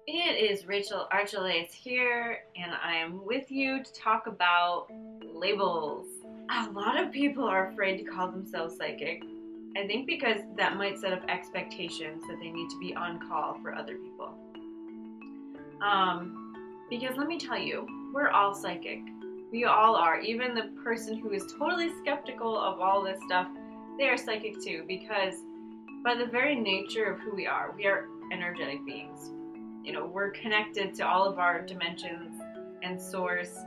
It is Rachel Archelaus here, and I am with you to talk about labels. A lot of people are afraid to call themselves psychic. I think because that might set up expectations that they need to be on call for other people. Because let me tell you, we're all psychic. We all are. Even the person who is totally skeptical of all this stuff, they are psychic too, because by the very nature of who we are energetic beings. We're connected to all of our dimensions and source,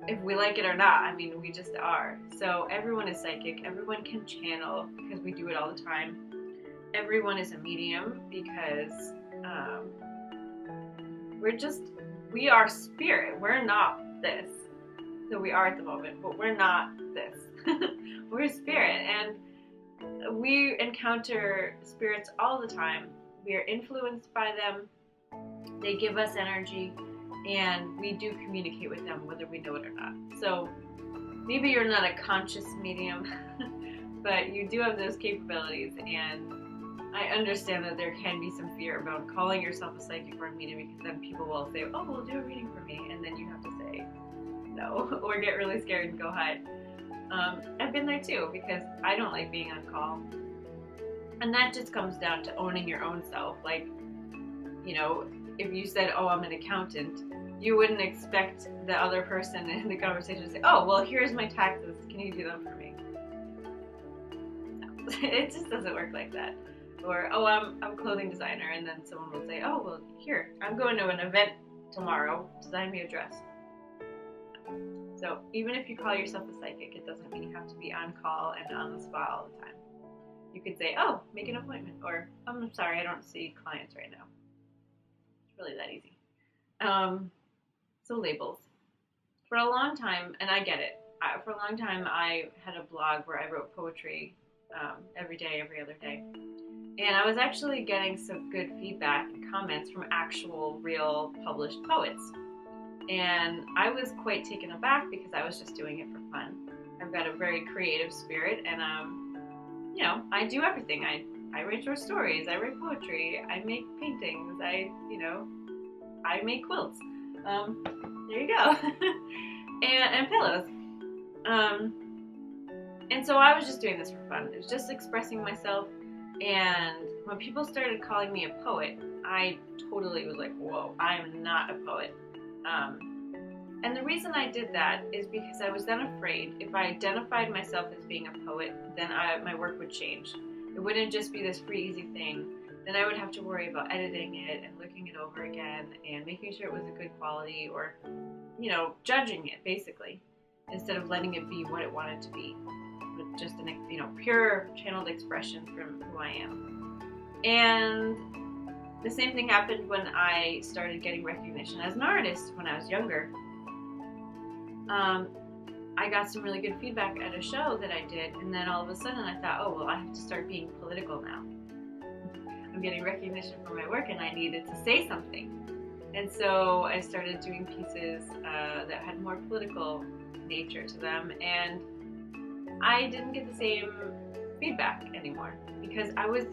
if we like it or not. I mean, we just are. So everyone is psychic. Everyone can channel because we do it all the time. Everyone is a medium because we are spirit. We're not this. So we are at the moment, but we're not this. We're spirit, and we encounter spirits all the time. We are influenced by them. They give us energy, and we do communicate with them whether we know it or not. So maybe you're not a conscious medium, but you do have those capabilities, and I understand that there can be some fear about calling yourself a psychic or a medium, because then people will say, oh, well, do a reading for me, and then you have to say no or get really scared and go hide. I've been there too, because I don't like being on call, and that just comes down to owning your own self. Like, if you said, oh, I'm an accountant, you wouldn't expect the other person in the conversation to say, oh, well, here's my taxes, can you do them for me? No, it just doesn't work like that. Or, oh, I'm a clothing designer, and then someone will say, oh, well, here, I'm going to an event tomorrow, design me a dress. So even if you call yourself a psychic, it doesn't mean you have to be on call and on the spot all the time. You could say, oh, make an appointment, or I'm sorry, I don't see clients right now. It's really that easy. So labels. For a long time, and I get it, for a long time I had a blog where I wrote poetry every day, every other day. And I was actually getting some good feedback and comments from actual, real, published poets. And I was quite taken aback because I was just doing it for fun. I've got a very creative spirit, and I do everything. I write short stories, I write poetry, I make paintings, I make quilts. There you go. and pillows. Um, and so I was just doing this for fun. It was just expressing myself. And when people started calling me a poet, I totally was like, whoa, I'm not a poet. And the reason I did that is because I was then afraid if I identified myself as being a poet, then my work would change. It wouldn't just be this free, easy thing. Then I would have to worry about editing it and looking it over again and making sure it was a good quality, or, judging it, basically, instead of letting it be what it wanted to be, with just an, pure channeled expression from who I am. And the same thing happened when I started getting recognition as an artist when I was younger. I got some really good feedback at a show that I did, and then all of a sudden I thought, oh, well, I have to start being political now. I'm getting recognition for my work, and I needed to say something. And so I started doing pieces that had more political nature to them, and I didn't get the same feedback anymore because I was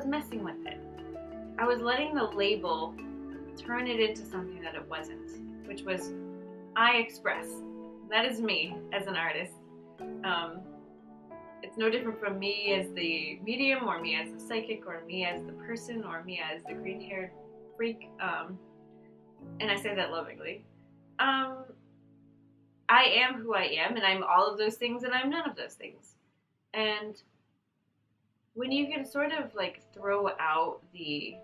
messing with it. I was letting the label turn it into something that it wasn't, which was I express. That is me as an artist. It's no different from me as the medium, or me as the psychic, or me as the person, or me as the green-haired freak. And I say that lovingly. I am who I am, and I'm all of those things, and I'm none of those things. And when you can sort of like throw out the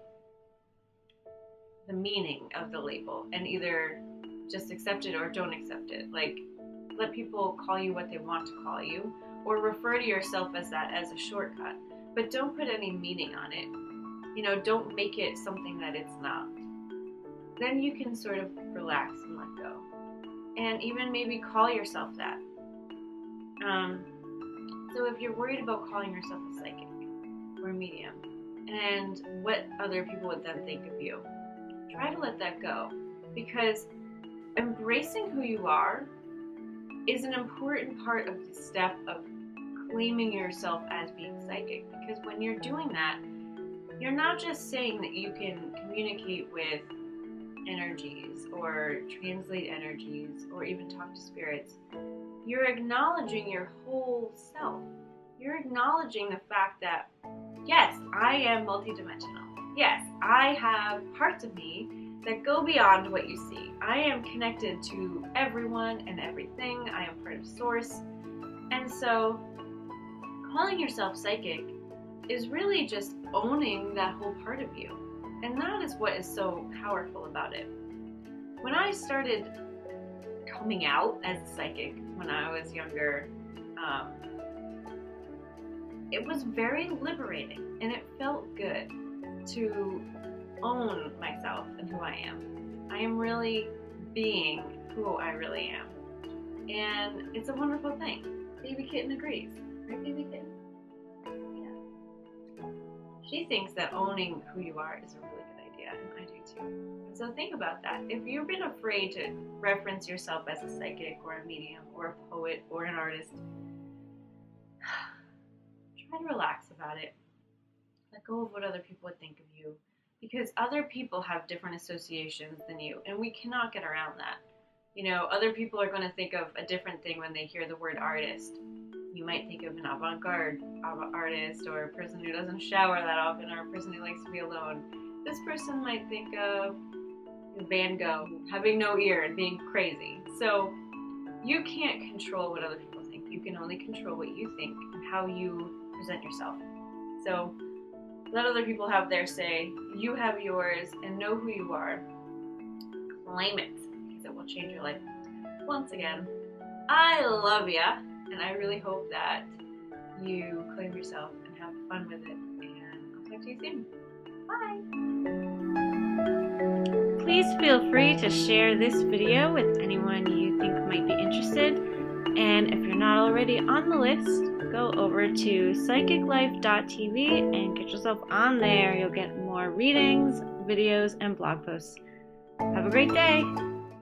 meaning of the label and either just accept it or don't accept it, like let people call you what they want to call you, or refer to yourself as that as a shortcut, but don't put any meaning on it. Don't make it something that it's not. Then you can sort of relax and let go, and even maybe call yourself that. So if you're worried about calling yourself a psychic or a medium and what other people would then think of you, try to let that go, because embracing who you are is an important part of the step of claiming yourself as being psychic. Because when you're doing that, you're not just saying that you can communicate with energies or translate energies or even talk to spirits. You're acknowledging your whole self. You're acknowledging the fact that, yes, I am multidimensional. Yes, I have parts of me that go beyond what you see. I am connected to everyone and everything. I am part of Source. And so, calling yourself psychic is really just owning that whole part of you. And that is what is so powerful about it. When I started coming out as a psychic when I was younger, it was very liberating and it felt good to own myself and who I am. I am really being who I really am. And it's a wonderful thing. Baby Kitten agrees. Right, Baby Kitten? Yeah. She thinks that owning who you are is a really good idea, and I do too. And so think about that. If you've been afraid to reference yourself as a psychic or a medium or a poet or an artist, try to relax about it. Let go of what other people would think of you, because other people have different associations than you, and we cannot get around that. You know, other people are going to think of a different thing when they hear the word artist. You might think of an avant-garde artist, or a person who doesn't shower that often, or a person who likes to be alone. This person might think of Van Gogh having no ear and being crazy. So you can't control what other people think. You can only control what you think and how you present yourself. So let other people have their say. You have yours, and know who you are. Claim it, because it will change your life. Once again, I love ya, and I really hope that you claim yourself and have fun with it. And I'll talk to you soon. Bye! Please feel free to share this video with anyone you think might be interested. And if you're not already on the list, go over to psychiclife.tv and get yourself on there. You'll get more readings, videos, and blog posts. Have a great day!